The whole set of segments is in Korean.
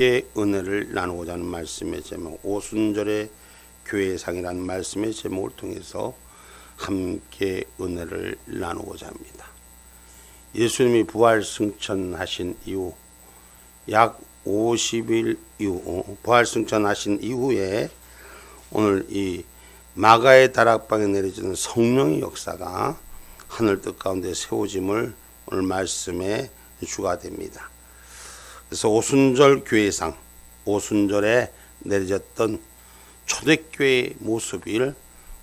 은혜를 나누고자 하는 말씀의 제목, 오순절의 교회상이라는 말씀의 제목을 통해서 함께 은혜를 나누고자 합니다. 예수님이 부활 승천하신 이후 약 50일 이후, 부활 승천하신 이후에 오늘 이 마가의 다락방에 내려지는 성령의 역사가 하늘 뜻 가운데 세워짐을 오늘 말씀에 주가 됩니다. 그래서 오순절 교회상, 오순절에 내려졌던 초대교회의 모습을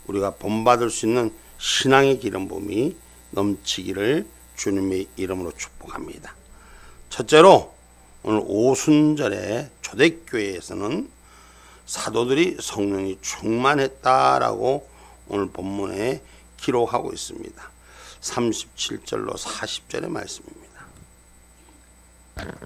우리가 본받을 수 있는 신앙의 기름 부음이 넘치기를 주님의 이름으로 축복합니다. 첫째로 오늘 오순절에 초대교회에서는 사도들이 성령이 충만했다라고 오늘 본문에 기록하고 있습니다. 37절로 40절의 말씀입니다.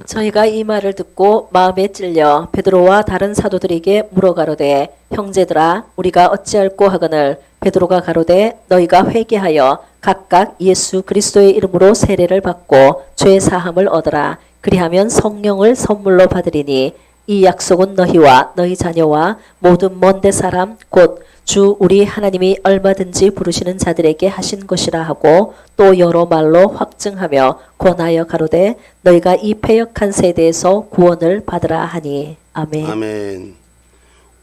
저희가 이 말을 듣고 마음에 찔려 베드로와 다른 사도들에게 물어가로되 형제들아 우리가 어찌할꼬 하거늘 베드로가 가로되 너희가 회개하여 각각 예수 그리스도의 이름으로 세례를 받고 죄 사함을 얻으라. 그리하면 성령을 선물로 받으리니 이 약속은 너희와 너희 자녀와 모든 먼데 사람 곧 주 우리 하나님이 얼마든지 부르시는 자들에게 하신 것이라 하고 또 여러 말로 확증하며 권하여 가로되 너희가 이 패역한 세대에서 구원을 받으라 하니. 아멘. 아멘.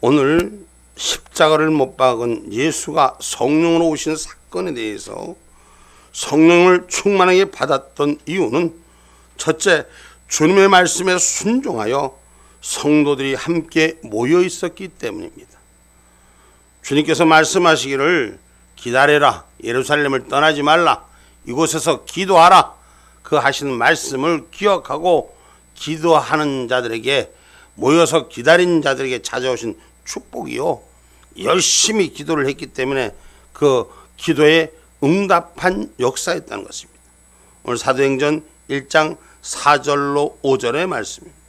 오늘 십자가를 못 박은 예수가 성령으로 오신 사건에 대해서 성령을 충만하게 받았던 이유는 첫째, 주님의 말씀에 순종하여 성도들이 함께 모여 있었기 때문입니다. 주님께서 말씀하시기를 기다려라, 예루살렘을 떠나지 말라, 이곳에서 기도하라, 그 하시는 말씀을 기억하고 기도하는 자들에게, 모여서 기다린 자들에게 찾아오신 축복이요, 열심히 기도를 했기 때문에 그 기도에 응답한 역사였다는 것입니다. 오늘 사도행전 1장 4절로 5절의 말씀입니다.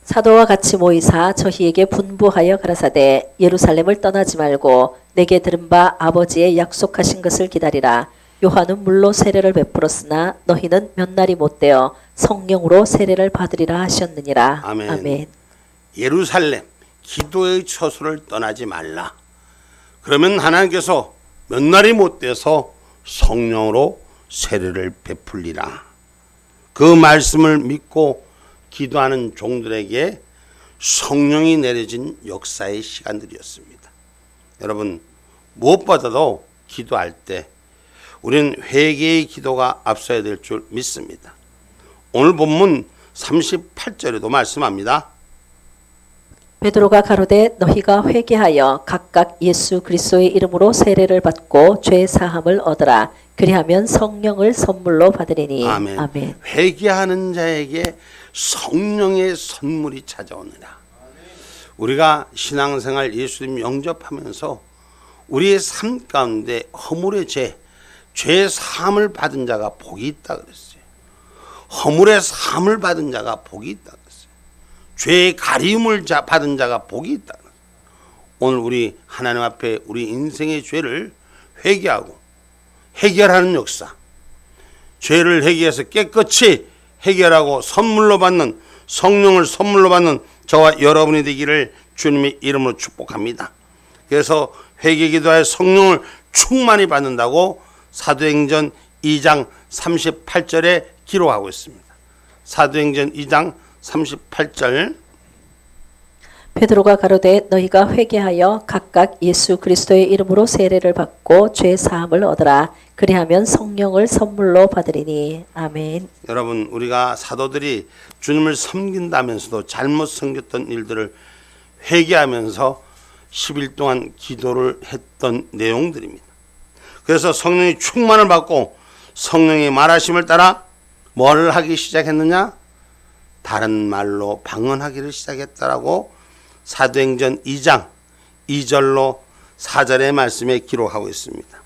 사도와 같이 모이사 저희에게 분부하여 가라사대 예루살렘을 떠나지 말고 내게 들은 바 아버지의 약속하신 것을 기다리라. 요한은 물로 세례를 베풀었으나 너희는 몇 날이 못되어 성령으로 세례를 받으리라 하셨느니라. 아멘. 아멘. 예루살렘, 기도의 처소를 떠나지 말라. 그러면 하나님께서 몇 날이 못돼서 성령으로 세례를 베풀리라. 그 말씀을 믿고 기도하는 종들에게 성령이 내려진 역사의 시간들이었습니다. 여러분, 무엇보다도 기도할 때 우리는 회개의 기도가 앞서야 될 줄 믿습니다. 오늘 본문 38절에도 말씀합니다. 베드로가 가로되 너희가 회개하여 각각 예수 그리스도의 이름으로 세례를 받고 죄 사함을 얻으라. 그리하면 성령을 선물로 받으리니. 아멘. 아멘. 회개하는 자에게 성령의 선물이 찾아오느라. 우리가 신앙생활 예수님 영접하면서 우리의 삶 가운데 허물의 죄 사함을 받은 자가 복이 있다 그랬어요. 허물의 사함을 받은 자가 복이 있다 그랬어요. 죄의 가리움을 받은 자가 복이 있다 그랬어요. 오늘 우리 하나님 앞에 우리 인생의 죄를 회개하고 해결하는 역사, 죄를 해결해서 깨끗이 해결하고 선물로 받는, 성령을 선물로 받는 저와 여러분이 되기를 주님의 이름으로 축복합니다. 그래서 회개기도하여 성령을 충만히 받는다고 사도행전 2장 38절에 기록하고 있습니다. 사도행전 2장 38절. 베드로가 가로되 너희가 회개하여 각각 예수 그리스도의 이름으로 세례를 받고 죄 사함을 얻으라. 그리하면 성령을 선물로 받으리니. 아멘. 여러분, 우리가 사도들이 주님을 섬긴다면서도 잘못 섬겼던 일들을 회개하면서 10일 동안 기도를 했던 내용들입니다. 그래서 성령의 충만을 받고 성령의 말하심을 따라 뭘 하기 시작했느냐? 다른 말로 방언하기를 시작했다라고 사도행전 2장 2절로 4절의 말씀에 기록하고 있습니다.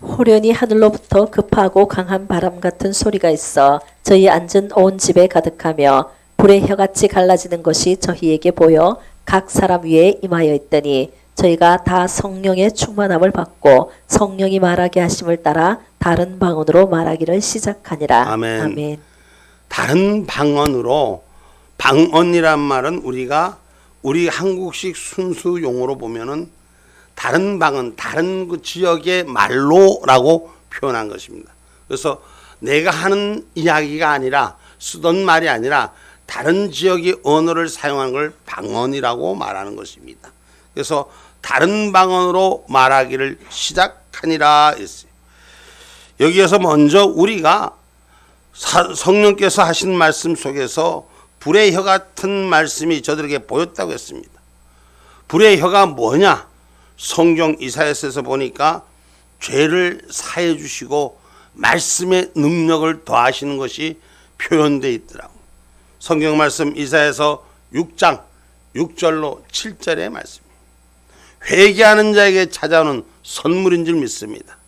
호련히 하늘로부터 급하고 강한 바람 같은 소리가 있어 저희 앉은 온 집에 가득하며 불의 혀같이 갈라지는 것이 저희에게 보여 각 사람 위에 임하여 있더니 저희가 다 성령의 충만함을 받고 성령이 말하게 하심을 따라 다른 방언으로 말하기를 시작하니라. 아멘. 아멘. 다른 방언으로 방언이란 말은 우리 한국식 순수 용어로 보면은 다른 방언, 다른 그 지역의 말로라고 표현한 것입니다. 그래서 내가 하는 이야기가 아니라, 쓰던 말이 아니라 다른 지역의 언어를 사용하는 걸 방언이라고 말하는 것입니다. 그래서 다른 방언으로 말하기를 시작하니라 했어요. 여기에서 먼저 우리가 성령께서 하신 말씀 속에서 불의 혀 같은 말씀이 저들에게 보였다고 했습니다. 불의 혀가 뭐냐? 성경 이사야서에서 보니까 죄를 사해 주시고 말씀의 능력을 더하시는 것이 표현되어 있더라고요. 성경 말씀 이사야서 6장 6절로 7절의 말씀입니다. 회개하는 자에게 찾아오는 선물인 줄 믿습니다.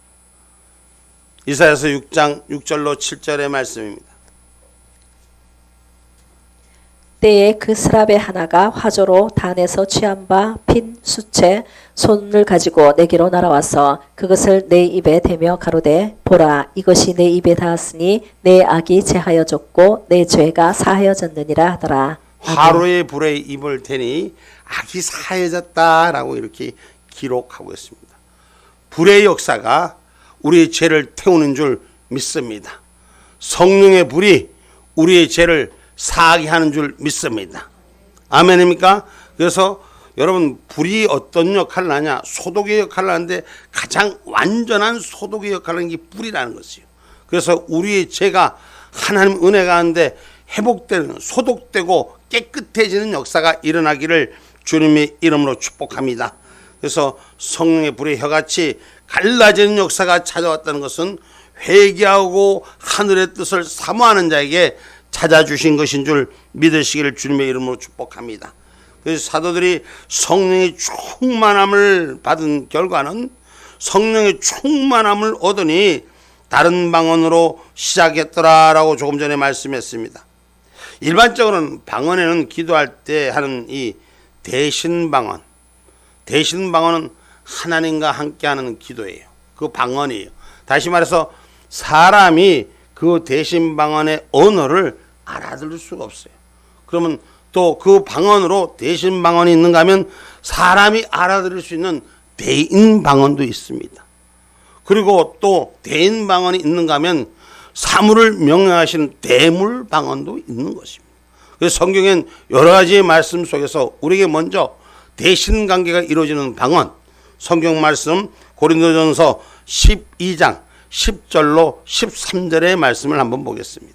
이사야서 6장 6절로 7절의 말씀입니다. 때에 그 스랍의 하나가 화조로 단에서 취한 바 핀 수채 손을 가지고 내게로 날아와서 그것을 내 입에 대며 가로되 보라 이것이 내 입에 닿았으니 내 악이 제하여졌고 내 죄가 사하여졌느니라 하더라. 화로의 불에 입을 대니 악이 사해졌다라고 이렇게 기록하고 있습니다. 불의 역사가 우리의 죄를 태우는 줄 믿습니다. 성령의 불이 우리의 죄를 사하게 하는 줄 믿습니다. 아멘입니까? 그래서 여러분 불이 어떤 역할을 하냐? 소독의 역할을 하는데 가장 완전한 소독의 역할을 하는 게 불이라는 것이에요. 그래서 우리의 죄가 하나님 은혜 가운데 회복되는, 소독되고 깨끗해지는 역사가 일어나기를 주님의 이름으로 축복합니다. 그래서 성령의 불의 혀같이 갈라지는 역사가 찾아왔다는 것은 회개하고 하늘의 뜻을 사모하는 자에게 찾아주신 것인 줄 믿으시기를 주님의 이름으로 축복합니다. 그래서 사도들이 성령의 충만함을 받은 결과는 성령의 충만함을 얻으니 다른 방언으로 시작했더라라고 조금 전에 말씀했습니다. 일반적으로는 방언에는 기도할 때 하는 이 대신 방언, 대신 방언은 하나님과 함께하는 기도예요. 그 방언이에요. 다시 말해서 사람이 그 대신 방언의 언어를 알아들을 수가 없어요. 그러면 또 그 방언으로 대신 방언이 있는가 하면 사람이 알아들을 수 있는 대인 방언도 있습니다. 그리고 또 대인 방언이 있는가 하면 사물을 명령하시는 대물 방언도 있는 것입니다. 그래서 성경엔 여러 가지의 말씀 속에서 우리에게 먼저 대신 관계가 이루어지는 방언, 성경 말씀 고린도전서 12장 10절로 13절의 말씀을 한번 보겠습니다.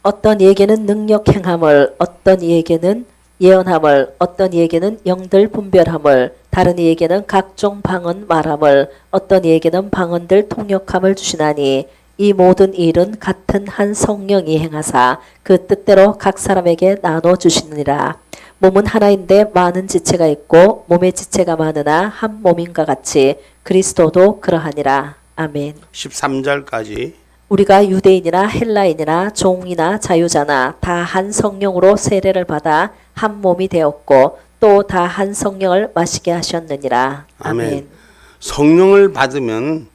어떤 이에게는 능력 행함을, 어떤 이에게는 예언함을, 어떤 이에게는 영들 분별함을, 다른 이에게는 각종 방언 말함을, 어떤 이에게는 방언들 통역함을 주시나니 이 모든 일은 같은 한 성령이 행하사 그 뜻대로 각 사람에게 나눠 주시느니라. 몸은 하나인데 많은 지체가 있고 몸의 지체가 많으나 한 몸인가 같이 그리스도도 그러하니라. 아멘. 13절까지. 우리가 유대인이나 헬라인이나 종이나 자유자나 다 한 성령으로 세례를 받아 한 몸이 되었고 또 다 한 성령을 마시게 하셨느니라. 아멘. 성령을 받으면,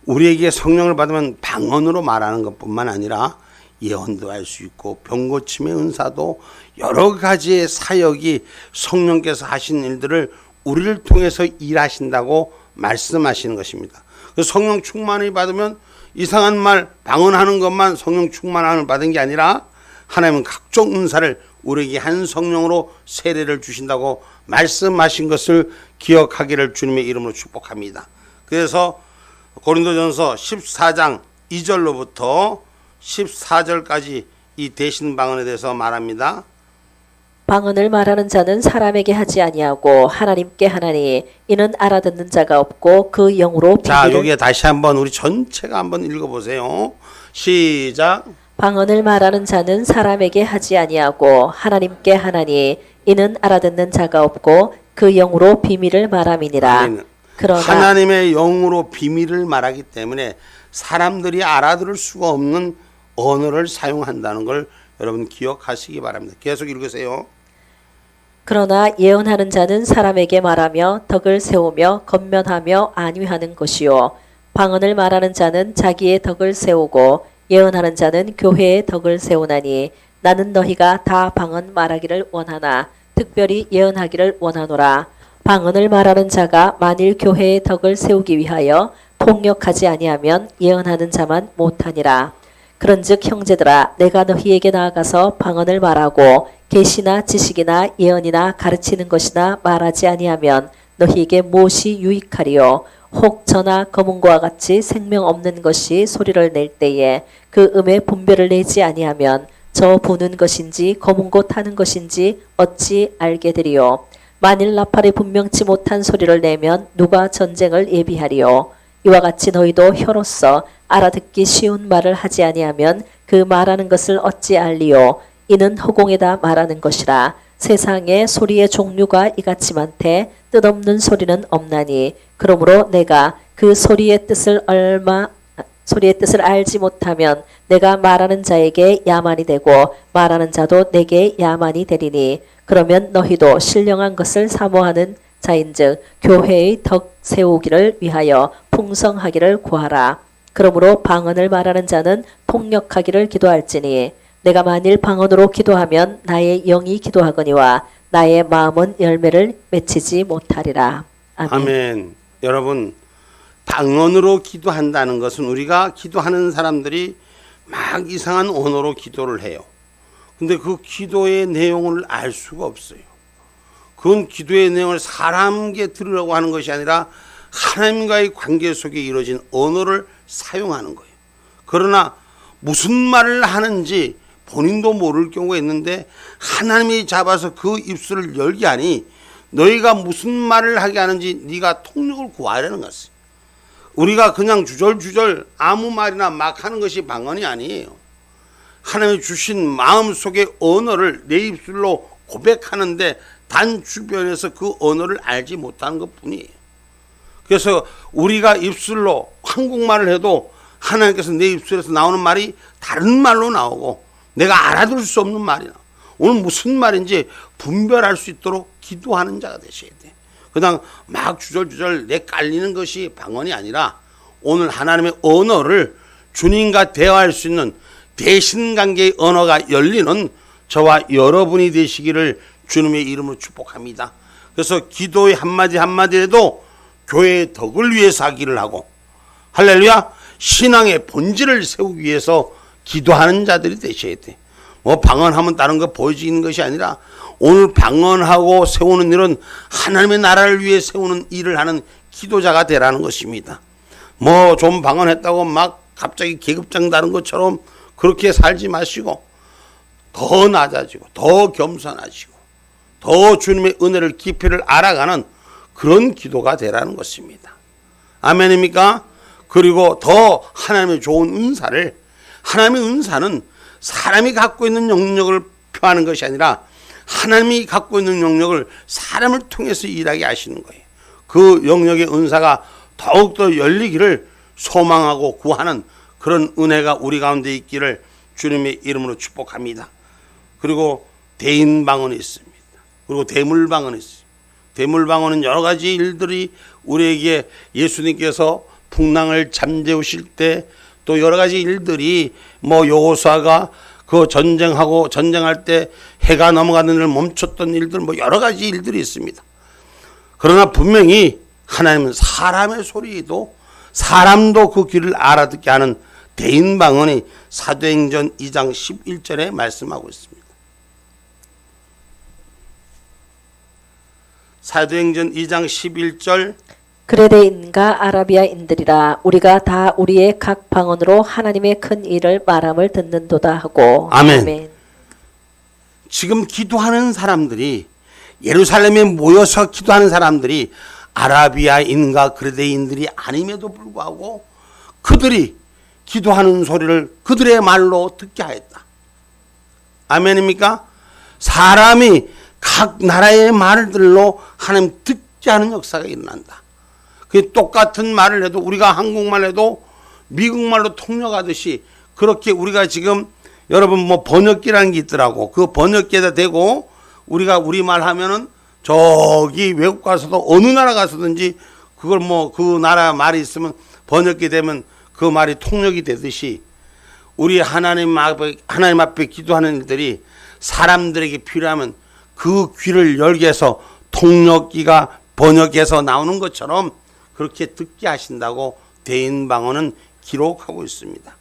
우리에게 성령을 받으면 방언으로 말하는 것뿐만 아니라 예언도 할 수 있고 병고침의 은사도 여러 가지의 사역이 성령께서 하신 일들을 우리를 통해서 일하신다고 말씀하시는 것입니다. 그래서 성령 충만을 받으면 이상한 말 방언하는 것만 성령 충만함을 받은 게 아니라 하나님은 각종 은사를 우리에게 한 성령으로 세례를 주신다고 말씀하신 것을 기억하기를 주님의 이름으로 축복합니다. 그래서 고린도전서 14장 2절로부터 14절까지 이 대신 방언에 대해서 말합니다. 방언을 말하는 자는 사람에게 하지 아니하고 하나님께 하나니 이는 알아듣는 자가 없고 그 영으로 자, 비밀을. 여기에 다시 한번 우리 전체가 한번 읽어보세요. 시작. 방언을 말하는 자는 사람에게 하지 아니하고 하나님께 하나니 이는 알아듣는 자가 없고 그 영으로 비밀을 말함이니라. 아멘. 그러나 하나님의 영으로 비밀을 말하기 때문에 사람들이 알아들을 수가 없는 언어를 사용한다는 걸 여러분 기억하시기 바랍니다. 계속 읽으세요. 그러나 예언하는 자는 사람에게 말하며 덕을 세우며 건면하며 안위하는 것이요 방언을 말하는 자는 자기의 덕을 세우고 예언하는 자는 교회의 덕을 세우나니 나는 너희가 다 방언 말하기를 원하나 특별히 예언하기를 원하노라. 방언을 말하는 자가 만일 교회의 덕을 세우기 위하여 폭력하지 아니하면 예언하는 자만 못하니라. 그런즉 형제들아 내가 너희에게 나아가서 방언을 말하고 계시나 지식이나 예언이나 가르치는 것이나 말하지 아니하면 너희에게 무엇이 유익하리요. 혹 저나 검은고와 같이 생명 없는 것이 소리를 낼 때에 그 음의 분별을 내지 아니하면 저 부는 것인지 검은고 타는 것인지 어찌 알게 되리요. 만일 나팔이 분명치 못한 소리를 내면 누가 전쟁을 예비하리요. 이와 같이 너희도 혀로서 알아듣기 쉬운 말을 하지 아니하면 그 말하는 것을 어찌 알리요. 이는 허공에다 말하는 것이라. 세상에 소리의 종류가 이같이 많되 뜻없는 소리는 없나니 그러므로 내가 그 소리의 뜻을 알지 못하면 내가 말하는 자에게 야만이 되고 말하는 자도 내게 야만이 되리니 그러면 너희도 신령한 것을 사모하는 자인즉 교회의 덕 세우기를 위하여 풍성하기를 구하라. 그러므로 방언을 말하는 자는 폭력하기를 기도할지니 내가 만일 방언으로 기도하면 나의 영이 기도하거니와 나의 마음은 열매를 맺히지 못하리라. 아멘. 아멘. 여러분, 방언으로 기도한다는 것은 우리가 기도하는 사람들이 막 이상한 언어로 기도를 해요. 근데 그 기도의 내용을 알 수가 없어요. 그건 기도의 내용을 사람에게 들으려고 하는 것이 아니라 하나님과의 관계 속에 이루어진 언어를 사용하는 거예요. 그러나 무슨 말을 하는지 본인도 모를 경우가 있는데 하나님이 잡아서 그 입술을 열게 하니 너희가 무슨 말을 하게 하는지 네가 통역을 구하려는 것이에요. 우리가 그냥 주절주절 아무 말이나 막 하는 것이 방언이 아니에요. 하나님이 주신 마음속의 언어를 내 입술로 고백하는데 단 주변에서 그 언어를 알지 못하는 것뿐이에요. 그래서 우리가 입술로 한국말을 해도 하나님께서 내 입술에서 나오는 말이 다른 말로 나오고 내가 알아들을 수 없는 말이나 오늘 무슨 말인지 분별할 수 있도록 기도하는 자가 되셔야 돼. 그냥 막 주절주절 내 깔리는 것이 방언이 아니라 오늘 하나님의 언어를 주님과 대화할 수 있는 대신관계의 언어가 열리는 저와 여러분이 되시기를 주님의 이름으로 축복합니다. 그래서 기도의 한마디 한마디에도 교회의 덕을 위해서 하기를 하고 할렐루야, 신앙의 본질을 세우기 위해서 기도하는 자들이 되셔야 돼. 뭐 방언하면 다른 거 보여지는 것이 아니라 오늘 방언하고 세우는 일은 하나님의 나라를 위해 세우는 일을 하는 기도자가 되라는 것입니다. 뭐 좀 방언했다고 막 갑자기 계급장 다른 것처럼 그렇게 살지 마시고 더 낮아지고 더 겸손하시고 더 주님의 은혜를 깊이를 알아가는 그런 기도가 되라는 것입니다. 아멘입니까? 그리고 더 하나님의 좋은 은사를, 하나님의 은사는 사람이 갖고 있는 영역을 표하는 것이 아니라 하나님이 갖고 있는 영역을 사람을 통해서 일하게 하시는 거예요. 그 영역의 은사가 더욱더 열리기를 소망하고 구하는 그런 은혜가 우리 가운데 있기를 주님의 이름으로 축복합니다. 그리고 대인방언이 있습니다. 그리고 대물방언이 있습니다. 대물방언은 여러 가지 일들이 우리에게 예수님께서 풍랑을 잠재우실 때 또 여러 가지 일들이 뭐 여호수아가 그 전쟁할 때 해가 넘어가는 일을 멈췄던 일들 뭐 여러 가지 일들이 있습니다. 그러나 분명히 하나님은 사람의 소리도 사람도 그 귀를 알아듣게 하는 대인방언이 사도행전 2장 11절에 말씀하고 있습니다. 사도행전 2장 11절 그레데인과 아라비아인들이라 우리가 다 우리의 각 방언으로 하나님의 큰 일을 말함을 듣는도다 하고. 아멘. 지금 기도하는 사람들이 예루살렘에 모여서 기도하는 사람들이 아라비아인과 그레데인들이 아님에도 불구하고 그들이 기도하는 소리를 그들의 말로 듣게 하였다. 아멘입니까? 사람이 각 나라의 말들로 하나님 듣게 하는 역사가 일어난다. 그 똑같은 말을 해도 우리가 한국말 해도 미국말로 통역하듯이 그렇게 우리가 지금 여러분 뭐 번역기라는 게 있더라고. 그 번역기에다 대고 우리가 우리말 하면은 저기 외국 가서도 어느 나라 가서든지 그걸 뭐 그 나라 말이 있으면 번역기 되면 그 말이 통역이 되듯이 우리 하나님 앞에 기도하는 일들이 사람들에게 필요하면 그 귀를 열게 해서 통역기가 번역해서 나오는 것처럼 그렇게 듣게 하신다고 대인방언은 기록하고 있습니다.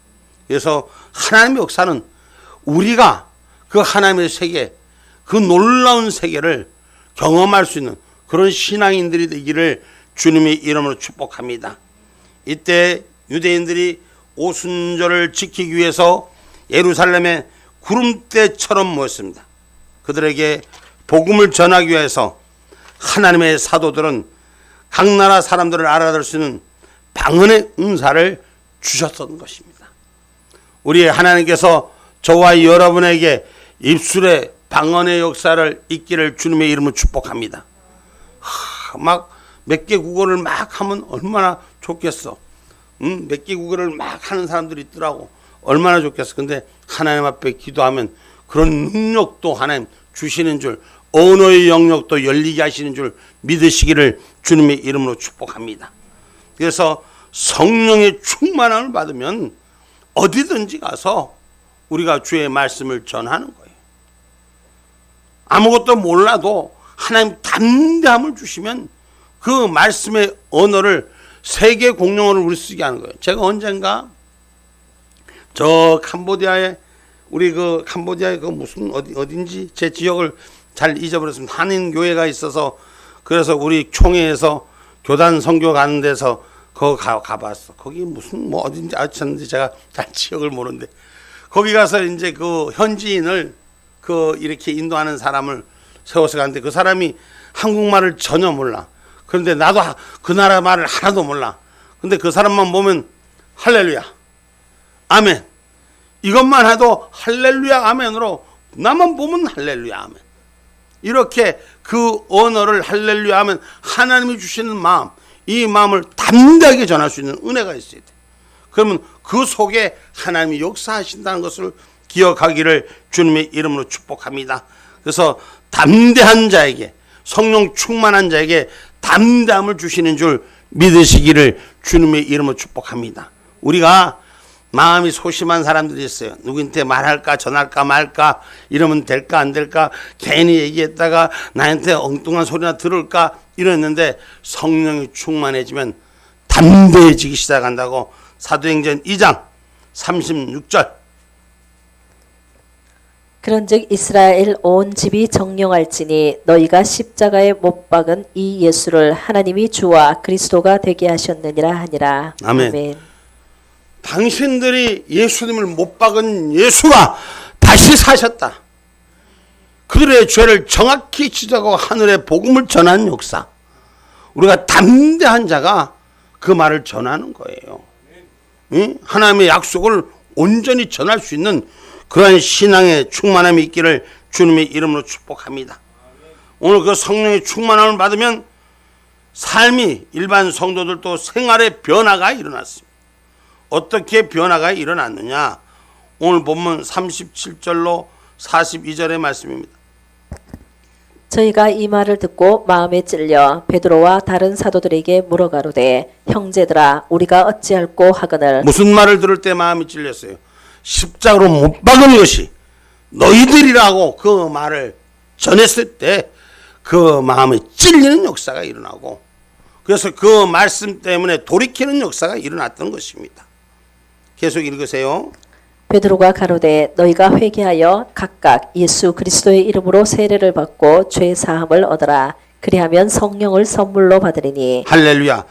그래서 하나님의 역사는 우리가 그 하나님의 세계, 그 놀라운 세계를 경험할 수 있는 그런 신앙인들이 되기를 주님의 이름으로 축복합니다. 이때 유대인들이 오순절을 지키기 위해서 예루살렘에 구름대처럼 모였습니다. 그들에게 복음을 전하기 위해서 하나님의 사도들은 각 나라 사람들을 알아들 수 있는 방언의 은사를 주셨던 것입니다. 우리 하나님께서 저와 여러분에게 입술에 방언의 역사를 있기를 주님의 이름으로 축복합니다. 막 몇 개 국어를 막 하면 얼마나 좋겠어. 몇 개 국어를 막 하는 사람들이 있더라고. 얼마나 좋겠어. 근데 하나님 앞에 기도하면 그런 능력도 하나님 주시는 줄, 언어의 영역도 열리게 하시는 줄 믿으시기를 주님의 이름으로 축복합니다. 그래서 성령의 충만함을 받으면 어디든지 가서 우리가 주의 말씀을 전하는 거예요. 아무것도 몰라도 하나님 담대함을 주시면 그 말씀의 언어를 세계 공용어를 우리 쓰게 하는 거예요. 제가 언젠가 저 캄보디아에 우리 그 캄보디아에 그 무슨 어딘지 제 지역을 잘 잊어버렸습니다. 한인 교회가 있어서 그래서 우리 총회에서 교단 선교 가는 데서 거기 가봤어. 거기 무슨 뭐 어딘지 아쳤는지 제가 잘 지역을 모르는데 거기 가서 이제 그 현지인을 그 이렇게 인도하는 사람을 세워서 갔는데 그 사람이 한국말을 전혀 몰라. 그런데 나도 그 나라 말을 하나도 몰라. 근데 그 사람만 보면 할렐루야, 아멘. 이것만 해도 할렐루야, 아멘으로 나만 보면 할렐루야, 아멘. 이렇게 그 언어를 할렐루야 하면 하나님이 주시는 마음, 이 마음을 담대하게 전할 수 있는 은혜가 있어야 돼. 그러면 그 속에 하나님이 역사하신다는 것을 기억하기를 주님의 이름으로 축복합니다. 그래서 담대한 자에게, 성령 충만한 자에게 담대함을 주시는 줄 믿으시기를 주님의 이름으로 축복합니다. 우리가 마음이 소심한 사람들이 있어요. 누구한테 말할까 전할까 말까 이러면 될까 안 될까 괜히 얘기했다가 나한테 엉뚱한 소리나 들을까 이랬는데 성령이 충만해지면 담대해지기 시작한다고 사도행전 2장 36절. 그런즉 이스라엘 온 집이 정령할지니 너희가 십자가에 못 박은 이 예수를 하나님이 주와 그리스도가 되게 하셨느니라 하니라. 아멘. 당신들이 예수님을 못 박은 예수가 다시 사셨다. 그들의 죄를 정확히 지적하고 하늘의 복음을 전하는 역사. 우리가 담대한 자가 그 말을 전하는 거예요. 응? 하나님의 약속을 온전히 전할 수 있는 그러한 신앙의 충만함이 있기를 주님의 이름으로 축복합니다. 오늘 그 성령의 충만함을 받으면 삶이 일반 성도들도 생활의 변화가 일어났습니다. 어떻게 변화가 일어났느냐? 오늘 본문 37절로 42절의 말씀입니다. 저희가 이 말을 듣고 마음에 찔려 베드로와 다른 사도들에게 물어가로되 형제들아 우리가 어찌할꼬 하거늘. 무슨 말을 들을 때 마음이 찔렸어요? 십자가로 못 박은 것이 너희들이라고 그 말을 전했을 때 그 마음에 찔리는 역사가 일어나고 그래서 그 말씀 때문에 돌이키는 역사가 일어났던 것입니다. 계속 읽으세요. 베드로가 가로되 너희가 회개하여 각각 예수 그리스도의 이름으로 세례를 받고 죄 사함을 얻어라. 그리하면 성령을 선물로 받으리니. 할렐루야.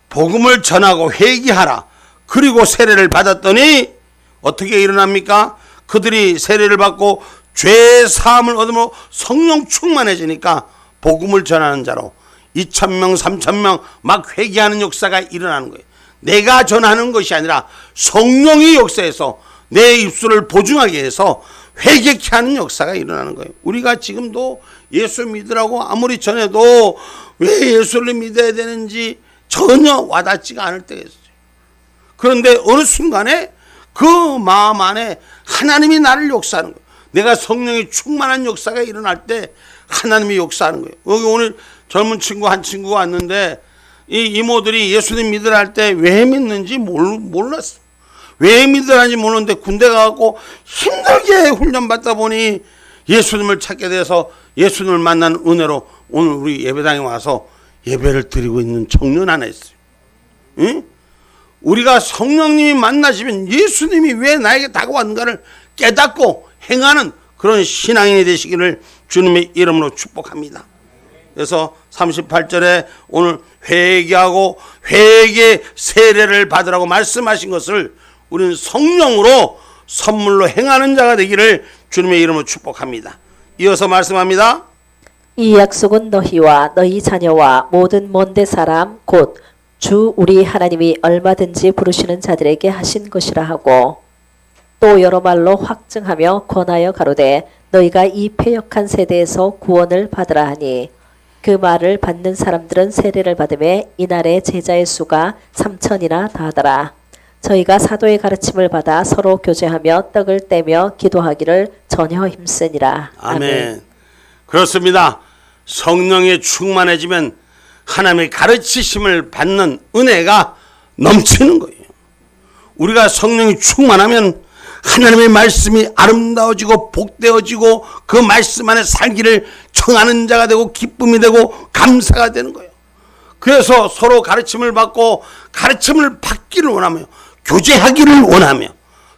복음을 전하고 회개하라. 그리고 세례를 받았더니 어떻게 일어납니까? 그들이 세례를 받고 죄 사함을 얻으므로 성령 충만해지니까 복음을 전하는 자로 2,000명 3,000명 막 회개하는 역사가 일어나는 거예요. 내가 전하는 것이 아니라 성령의 역사에서 내 입술을 보증하게 해서 회개케 하는 역사가 일어나는 거예요. 우리가 지금도 예수 믿으라고 아무리 전해도 왜 예수를 믿어야 되는지 전혀 와닿지가 않을 때가 있어요. 그런데 어느 순간에 그 마음 안에 하나님이 나를 역사하는 거예요. 내가 성령이 충만한 역사가 일어날 때 하나님이 역사하는 거예요. 여기 오늘 젊은 친구 한 친구가 왔는데 이 이모들이 예수님 믿으라 할 때 왜 믿는지 몰랐어. 왜 믿으라는지 모르는데 군대 가고 힘들게 훈련받다 보니 예수님을 찾게 돼서 예수님을 만난 은혜로 오늘 우리 예배당에 와서 예배를 드리고 있는 청년 하나 있어요. 응? 우리가 성령님이 만나시면 예수님이 왜 나에게 다가왔는가를 깨닫고 행하는 그런 신앙인이 되시기를 주님의 이름으로 축복합니다. 그래서 38절에 오늘 회개하고 회개 세례를 받으라고 말씀하신 것을 우리는 성령으로 선물로 행하는 자가 되기를 주님의 이름으로 축복합니다. 이어서 말씀합니다. 이 약속은 너희와 너희 자녀와 모든 먼데 사람 곧 주 우리 하나님이 얼마든지 부르시는 자들에게 하신 것이라 하고 또 여러 말로 확증하며 권하여 가로되 너희가 이 패역한 세대에서 구원을 받으라 하니 그 말을 받는 사람들은 세례를 받음에 이날의 제자의 수가 3,000이나 다하더라. 저희가 사도의 가르침을 받아 서로 교제하며 떡을 떼며 기도하기를 전혀 힘쓰니라. 아멘. 그렇습니다. 성령에 충만해지면 하나님의 가르치심을 받는 은혜가 넘치는 거예요. 우리가 성령이 충만하면 하나님의 말씀이 아름다워지고 복되어지고 그 말씀 안에 살기를 청하는 자가 되고 기쁨이 되고 감사가 되는 거예요. 그래서 서로 가르침을 받고 가르침을 받기를 원하며 교제하기를 원하며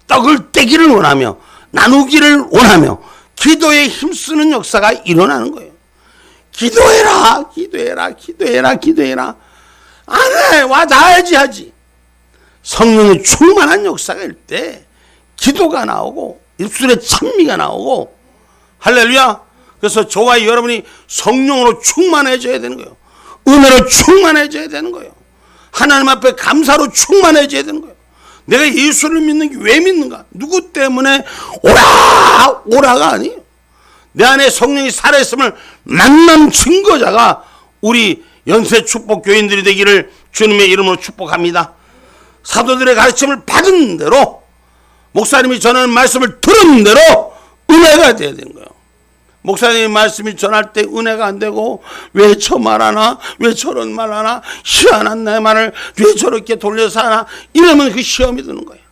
떡을 떼기를 원하며 나누기를 원하며 기도에 힘쓰는 역사가 일어나는 거예요. 기도해라, 기도해라, 기도해라, 기도해라. 안 해, 와 닿아야지 하지. 성령의 충만한 역사가 일 때 기도가 나오고 입술에 찬미가 나오고 할렐루야. 그래서 저와 여러분이 성령으로 충만해져야 되는 거예요. 은혜로 충만해져야 되는 거예요. 하나님 앞에 감사로 충만해져야 되는 거예요. 내가 예수를 믿는 게 왜 믿는가? 누구 때문에 오라가 아니에요. 내 안에 성령이 살아있음을 만난 증거자가 우리 연세 축복 교인들이 되기를 주님의 이름으로 축복합니다. 사도들의 가르침을 받은 대로 목사님이 전하는 말씀을 들은 대로 은혜가 돼야 되는 거예요. 목사님이 말씀이 전할 때 은혜가 안 되고 왜 저 말하나, 왜 저런 말하나, 희한한 내 말을 왜 저렇게 돌려서 하나, 이러면 그 시험이 드는 거예요.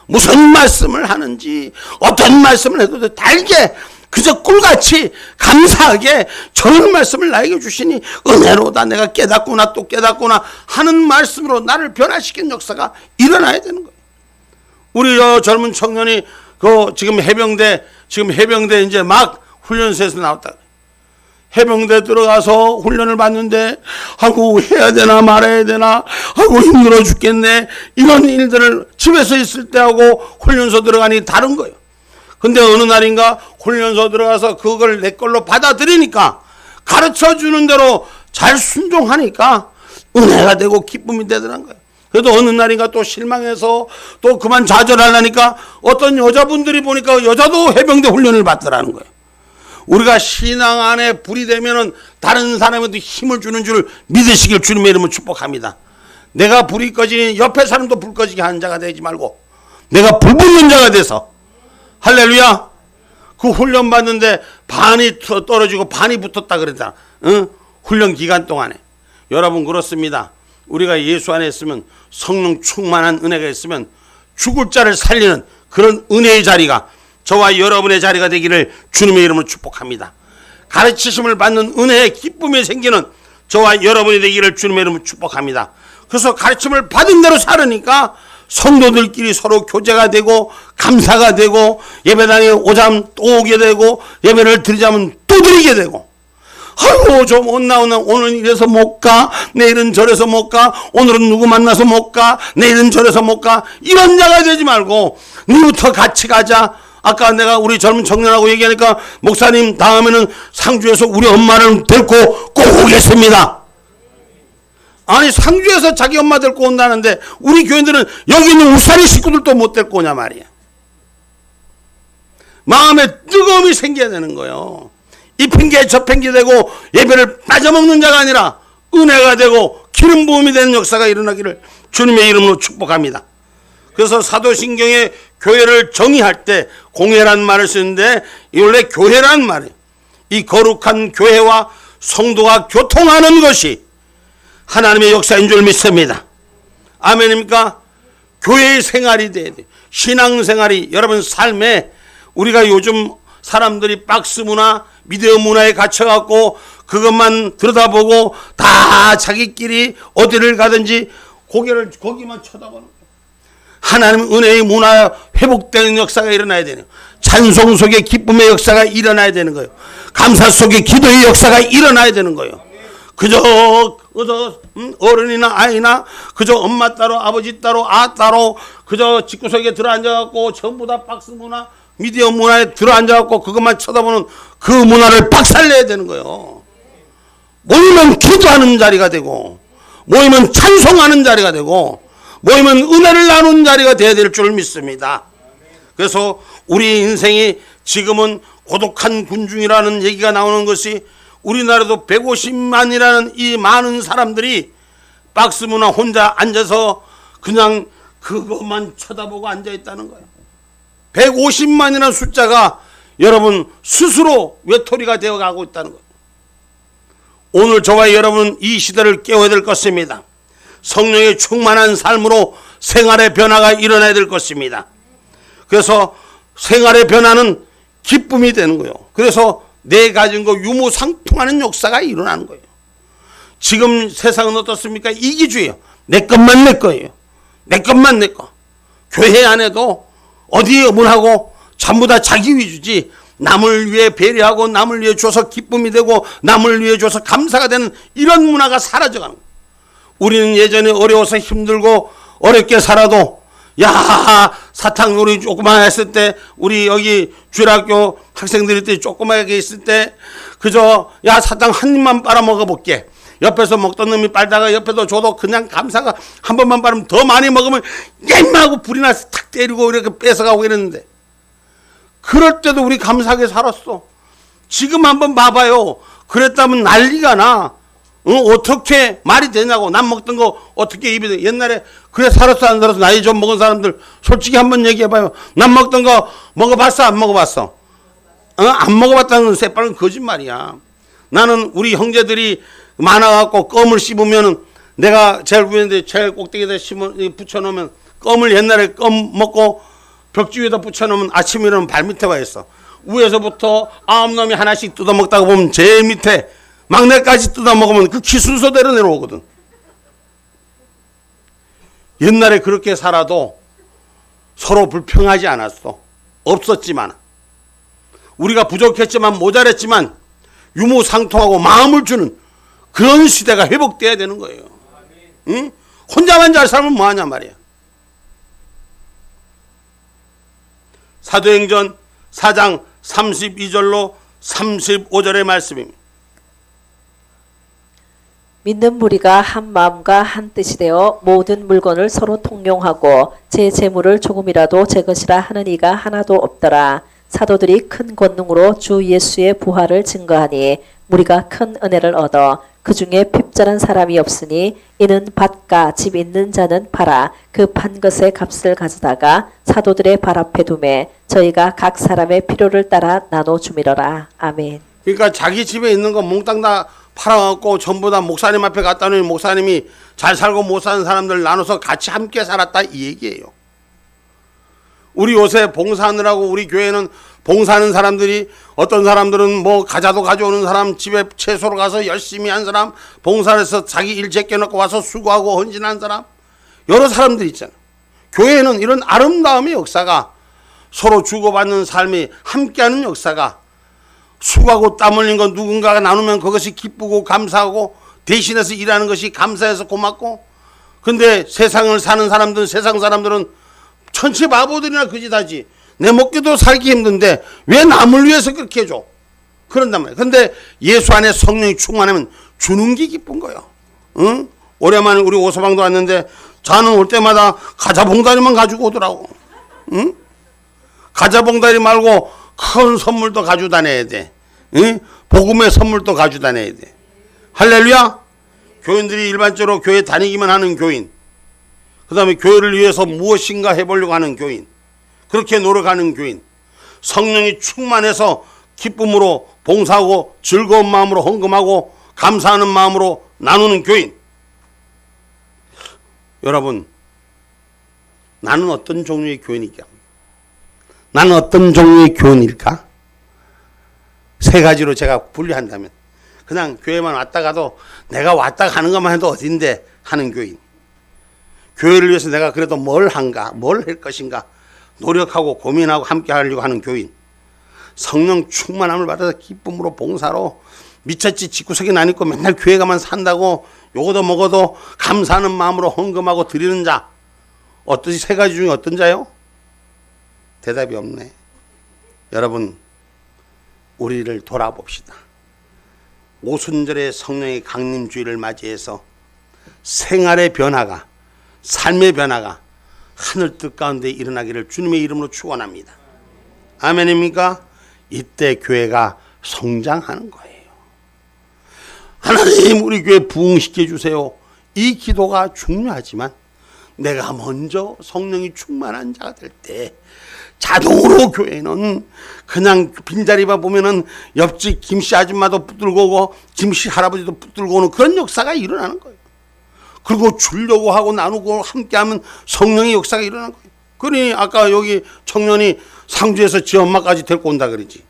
무슨 말씀을 하는지 어떤 말씀을 해도 달게 그저 꿀같이 감사하게 저런 말씀을 나에게 주시니 은혜로다, 내가 깨닫구나 또 깨닫구나 하는 말씀으로 나를 변화시킨 역사가 일어나야 되는 거예요. 우리 젊은 청년이 지금 해병대 이제 막 훈련소에서 나왔다. 해병대 들어가서 훈련을 받는데 하고 해야 되나 말아야 되나 하고 힘들어 죽겠네. 이런 일들을 집에서 있을 때 하고 훈련소 들어가니 다른 거예요. 근데 어느 날인가 훈련소 들어가서 그걸 내 걸로 받아들이니까 가르쳐주는 대로 잘 순종하니까 은혜가 되고 기쁨이 되더란 거예요. 그래도 어느 날인가 또 실망해서 또 그만 좌절하려니까 어떤 여자분들이 보니까 여자도 해병대 훈련을 받더라는 거예요. 우리가 신앙 안에 불이 되면은 다른 사람에도 힘을 주는 줄 믿으시길 주님의 이름으로 축복합니다. 내가 불이 꺼지니 옆에 사람도 불 꺼지게 하는 자가 되지 말고 내가 불 붙는 자가 돼서 할렐루야. 그 훈련 받는데 반이 떨어지고 반이 붙었다 그랬다. 응? 훈련 기간 동안에. 여러분 그렇습니다. 우리가 예수 안에 있으면 성령 충만한 은혜가 있으면 죽을 자를 살리는 그런 은혜의 자리가 저와 여러분의 자리가 되기를 주님의 이름으로 축복합니다. 가르치심을 받는 은혜의 기쁨이 생기는 저와 여러분이 되기를 주님의 이름으로 축복합니다. 그래서 가르침을 받은 대로 살으니까 성도들끼리 서로 교제가 되고 감사가 되고 예배당에 오자면 또 오게 되고 예배를 드리자면 또 드리게 되고 아이고 좀 못 나오는 오늘 이래서 못 가, 내일은 저래서 못 가, 오늘은 누구 만나서 못 가, 내일은 저래서 못 가, 이런 자가 되지 말고 니부터 같이 가자. 아까 내가 우리 젊은 청년하고 얘기하니까 목사님 다음에는 상주에서 우리 엄마를 데리고 꼭 오겠습니다. 아니 상주에서 자기 엄마 데리고 온다는데 우리 교인들은 여기 있는 울산의 식구들도 못 데리고 오냐 말이야. 마음에 뜨거움이 생겨야 되는 거예요. 이 핑계 저 핑계 되고 예배를 빠져먹는 자가 아니라 은혜가 되고 기름 부음이 되는 역사가 일어나기를 주님의 이름으로 축복합니다. 그래서 사도신경에 교회를 정의할 때 공회란 말을 쓰는데 원래 교회란 말이에요. 이 거룩한 교회와 성도가 교통하는 것이 하나님의 역사인 줄 믿습니다. 아멘입니까? 교회의 생활이 돼야 돼. 신앙생활이 여러분 삶에 우리가 요즘 사람들이 박스 문화, 미디어 문화에 갇혀갖고 그것만 들여다보고 다 자기끼리 어디를 가든지 고개를 거기만 쳐다보는 거예요. 하나님 은혜의 문화 회복되는 역사가 일어나야 되네요. 찬송 속에 기쁨의 역사가 일어나야 되는 거예요. 감사 속에 기도의 역사가 일어나야 되는 거예요. 그저 어른이나 아이나 그저 엄마 따로 아버지 따로 아 따로 그저 집구석에 들어앉아갖고 전부 다 박스 문화 미디어 문화에 들어앉아갖고 그것만 쳐다보는 그 문화를 박살내야 되는 거예요. 모이면 기도하는 자리가 되고 모이면 찬송하는 자리가 되고 모이면 은혜를 나누는 자리가 되어야 될 줄 믿습니다. 그래서 우리 인생이 지금은 고독한 군중이라는 얘기가 나오는 것이 우리나라도 150만이라는 이 많은 사람들이 박스 문화 혼자 앉아서 그냥 그것만 쳐다보고 앉아있다는 거예요. 150만이라는 숫자가 여러분 스스로 외톨이가 되어가고 있다는 거예요. 오늘 저와 여러분 이 시대를 깨워야 될 것입니다. 성령의 충만한 삶으로 생활의 변화가 일어나야 될 것입니다. 그래서 생활의 변화는 기쁨이 되는 거예요. 그래서 내 가진 거 유무상통하는 역사가 일어나는 거예요. 지금 세상은 어떻습니까? 이기주의예요. 내 것만 내 거예요. 내 것만 내 거. 교회 안에도 어디에 문하고 전부 다 자기 위주지 남을 위해 배려하고 남을 위해 줘서 기쁨이 되고 남을 위해 줘서 감사가 되는 이런 문화가 사라져가는 거예요. 우리는 예전에 어려워서 힘들고 어렵게 살아도 야 사탕 우리 조그만 했을 때 우리 여기 주일학교 학생들이 때 조그맣게 있을 때 그저 야 사탕 한 입만 빨아 먹어볼게. 옆에서 먹던 놈이 빨다가 옆에도 줘도 그냥 감사가 한 번만 빨으면 더 많이 먹으면 옅하고 불이 나서 탁 때리고 이렇게 뺏어가고 이랬는데 그럴 때도 우리 감사하게 살았어. 지금 한번 봐봐요. 그랬다면 난리가 나. 어떻게 말이 되냐고. 남 먹던 거 어떻게 입이 돼. 옛날에 그래 살았어 안 살았어. 나이 좀 먹은 사람들 솔직히 한번 얘기해봐요. 남 먹던 거 먹어봤어 안 먹어봤어? 안 먹어봤다는 건 새빨간 거짓말이야. 나는 우리 형제들이 많아갖고 껌을 씹으면은 내가 제일 위에 제일 꼭대기에다 붙여놓으면 껌을 옛날에 껌 먹고 벽지 위에다 붙여놓으면 아침에 일어나면 발밑에 와 있어. 위에서부터 9놈이 하나씩 뜯어먹다가 보면 제일 밑에 막내까지 뜯어먹으면 그 키 순서대로 내려오거든. 옛날에 그렇게 살아도 서로 불평하지 않았어. 없었지만 우리가 부족했지만 모자랐지만 유무상통하고 마음을 주는 그런 시대가 회복돼야 되는 거예요. 응? 혼자만 잘 살면 뭐하냐 말이야. 사도행전 4장 32절로 35절의 말씀입니다. 믿는 무리가 한 마음과 한 뜻이 되어 모든 물건을 서로 통용하고 제 재물을 조금이라도 제 것이라 하는 이가 하나도 없더라. 사도들이 큰 권능으로 주 예수의 부활을 증거하니 무리가 큰 은혜를 얻어 그 중에 핍절한 사람이 없으니 이는 밭과 집 있는 자는 팔아 그 판 것의 값을 가져다가 사도들의 발 앞에 두매 저희가 각 사람의 필요를 따라 나눠 주미러라. 아멘. 그러니까 자기 집에 있는 거 몽땅 다 팔아갖고 전부 다 목사님 앞에 갖다 놓은 목사님이 잘 살고 못 사는 사람들 나눠서 같이 함께 살았다 이 얘기예요. 우리 요새 봉사하느라고 우리 교회는 봉사하는 사람들이 어떤 사람들은 뭐 과자도 가져오는 사람 집에 채소로 가서 열심히 한 사람 봉사를 해서 자기 일 제껴놓고 와서 수고하고 헌신한 사람 여러 사람들이 있잖아. 교회는 이런 아름다움의 역사가 서로 주고받는 삶이 함께하는 역사가 수고하고 땀 흘린 건 누군가가 나누면 그것이 기쁘고 감사하고 대신해서 일하는 것이 감사해서 고맙고 근데 세상을 사는 사람들은 세상 사람들은 천체 바보들이나 그 짓 하지. 내 먹기도 살기 힘든데 왜 남을 위해서 그렇게 해줘? 그런단 말이야. 근데 예수 안에 성령이 충만하면 주는 게 기쁜 거예요. 응? 오랜만에 우리 오서방도 왔는데 자는 올 때마다 과자 봉다리만 가지고 오더라고. 응? 과자 봉다리 말고 큰 선물도 가지고 다녀야 돼. 응? 복음의 선물도 가지고 다녀야 돼. 할렐루야. 교인들이 일반적으로 교회 다니기만 하는 교인, 그 다음에 교회를 위해서 무엇인가 해보려고 하는 교인, 그렇게 노력하는 교인, 성령이 충만해서 기쁨으로 봉사하고 즐거운 마음으로 헌금하고 감사하는 마음으로 나누는 교인. 여러분, 나는 어떤 종류의 교인일까? 나는 어떤 종류의 교인일까? 세 가지로 제가 분류한다면, 그냥 교회만 왔다 가도 내가 왔다 가는 것만 해도 어딘데 하는 교인, 교회를 위해서 내가 그래도 뭘 한가, 뭘 할 것인가 노력하고 고민하고 함께 하려고 하는 교인, 성령 충만함을 받아서 기쁨으로 봉사로 미쳤지 집구석에 나뉘고 맨날 교회 가만 산다고 요거도 먹어도 감사하는 마음으로 헌금하고 드리는 자, 어떠시 세 가지 중에 어떤 자요? 대답이 없네. 여러분, 우리를 돌아봅시다. 오순절의 성령의 강림주의를 맞이해서 생활의 변화가, 삶의 변화가 하늘 뜻 가운데 일어나기를 주님의 이름으로 축원합니다. 아멘입니까? 이때 교회가 성장하는 거예요. 하나님, 우리 교회 부흥시켜 주세요. 이 기도가 중요하지만 내가 먼저 성령이 충만한 자가 될 때 자동으로 교회는 그냥 빈자리만 보면은 옆집 김씨 아줌마도 붙들고 오고 김씨 할아버지도 붙들고 오는 그런 역사가 일어나는 거예요. 그리고 주려고 하고 나누고 함께하면 성령의 역사가 일어나는 거예요. 그러니 아까 여기 청년이 상주에서 지 엄마까지 데리고 온다 그러지.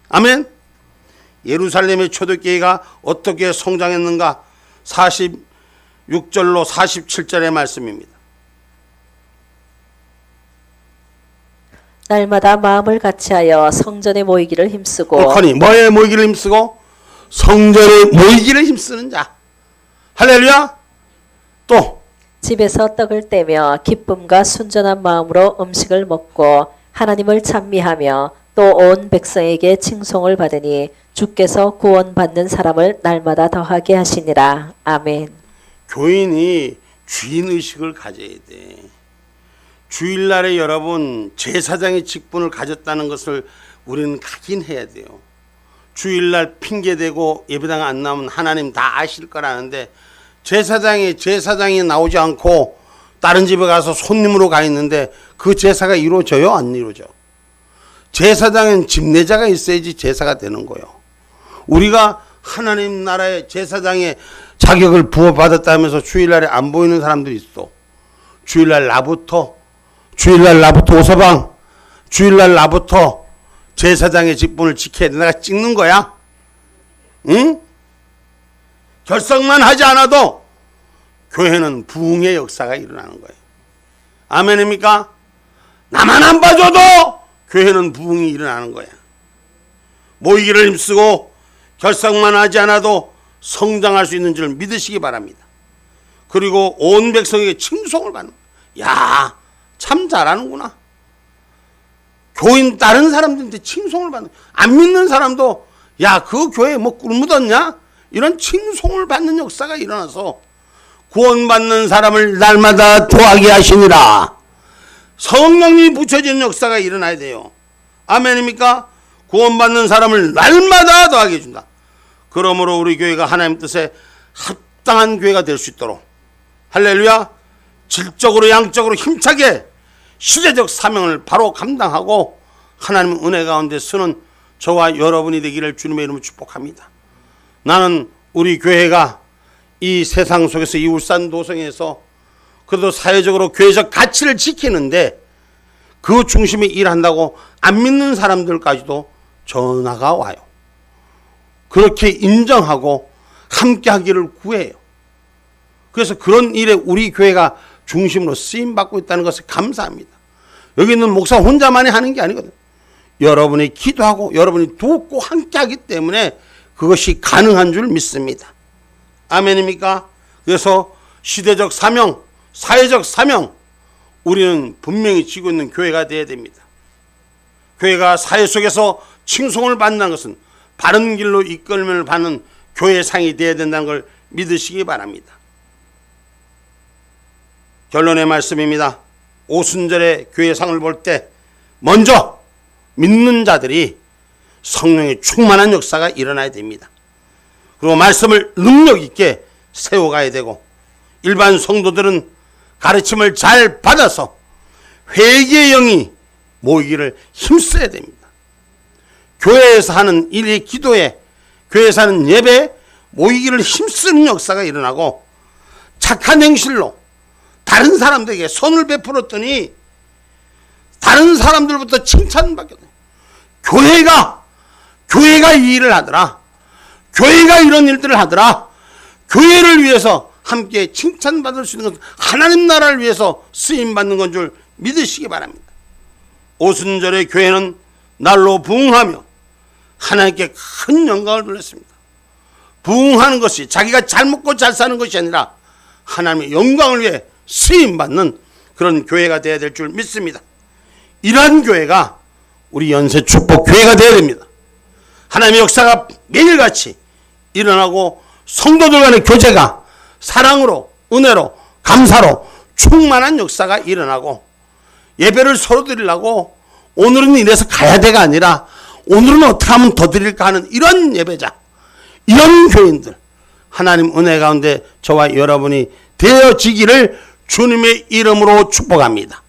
아멘. 예루살렘의 초대교회가 어떻게 성장했는가? 46절로 47절의 말씀입니다. 날마다 마음을 같이하여 성전에 모이기를 힘쓰고. 옳거니 뭐에 모이기를 힘쓰고? 성전에 모이기를 힘쓰는 자. 할렐루야. 또 집에서 떡을 떼며 기쁨과 순전한 마음으로 음식을 먹고 하나님을 찬미하며 또 온 백성에게 칭송을 받으니 주께서 구원받는 사람을 날마다 더하게 하시니라. 아멘. 교인이 주인의식을 가져야 돼. 주일날에 여러분 제사장의 직분을 가졌다는 것을 우리는 각인해야 돼요. 주일날 핑계대고 예배당 안 나오면 하나님 다 아실 거라는데 제사장이 나오지 않고 다른 집에 가서 손님으로 가 있는데 그 제사가 이루어져요? 안 이루어져? 제사장은 집례자가 있어야지 제사가 되는 거예요. 우리가 하나님 나라의 제사장의 자격을 부여받았다면서 주일날에 안 보이는 사람들이 있어. 주일날 나부터 오서방, 주일날 나부터 제사장의 직분을 지켜야 돼. 내가 찍는 거야. 응? 결석만 하지 않아도 교회는 부흥의 역사가 일어나는 거예요. 아멘입니까? 나만 안 봐줘도 교회는 부흥이 일어나는 거야. 모이기를 힘쓰고 결석만 하지 않아도 성장할 수 있는 줄 믿으시기 바랍니다. 그리고 온 백성에게 칭송을 받는 거야. 야, 참 잘하는구나. 교인 다른 사람들한테 칭송을 받는 거야. 안 믿는 사람도 야, 그 교회에 뭐 꿀 묻었냐? 이런 칭송을 받는 역사가 일어나서 구원받는 사람을 날마다 더하게 하시니라. 성령이 붙여지는 역사가 일어나야 돼요. 아멘입니까? 구원받는 사람을 날마다 더하게 해준다. 그러므로 우리 교회가 하나님 뜻에 합당한 교회가 될 수 있도록 할렐루야, 질적으로 양적으로 힘차게 시대적 사명을 바로 감당하고 하나님 은혜 가운데 서는 저와 여러분이 되기를 주님의 이름으로 축복합니다. 나는 우리 교회가 이 세상 속에서 이 울산 도성에서 그래도 사회적으로 교회적 가치를 지키는데 그 중심에 일한다고 안 믿는 사람들까지도 전화가 와요. 그렇게 인정하고 함께 하기를 구해요. 그래서 그런 일에 우리 교회가 중심으로 쓰임받고 있다는 것을 감사합니다. 여기 있는 목사 혼자만이 하는 게 아니거든요. 여러분이 기도하고 여러분이 돕고 함께 하기 때문에 그것이 가능한 줄 믿습니다. 아멘입니까? 그래서 시대적 사명, 사회적 사명, 우리는 분명히 지고 있는 교회가 되어야 됩니다. 교회가 사회 속에서 칭송을 받는 것은 바른 길로 이끌림을 받는 교회상이 되어야 된다는 걸 믿으시기 바랍니다. 결론의 말씀입니다. 오순절의 교회상을 볼 때 먼저 믿는 자들이 성령의 충만한 역사가 일어나야 됩니다. 그리고 말씀을 능력 있게 세워가야 되고 일반 성도들은 가르침을 잘 받아서 회개의 영이 모이기를 힘써야 됩니다. 교회에서 하는 일의 기도에, 교회에서 하는 예배에 모이기를 힘쓰는 역사가 일어나고 착한 행실로 다른 사람들에게 선을 베풀었더니 다른 사람들부터 칭찬받게 돼요. 교회가 이 일을 하더라. 교회가 이런 일들을 하더라. 교회를 위해서 함께 칭찬받을 수 있는 것은 하나님 나라를 위해서 쓰임받는 건 줄 믿으시기 바랍니다. 오순절의 교회는 날로 부흥하며 하나님께 큰 영광을 돌렸습니다. 부흥하는 것이 자기가 잘 먹고 잘 사는 것이 아니라 하나님의 영광을 위해 쓰임받는 그런 교회가 되어야 될 줄 믿습니다. 이러한 교회가 우리 연세축복교회가 되어야 됩니다. 하나님의 역사가 매일같이 일어나고 성도들 간의 교제가 사랑으로, 은혜로, 감사로 충만한 역사가 일어나고 예배를 서로 드리려고 오늘은 이래서 가야 돼가 아니라 오늘은 어떻게 하면 더 드릴까 하는 이런 예배자, 이런 교인들, 하나님 은혜 가운데 저와 여러분이 되어지기를 주님의 이름으로 축복합니다.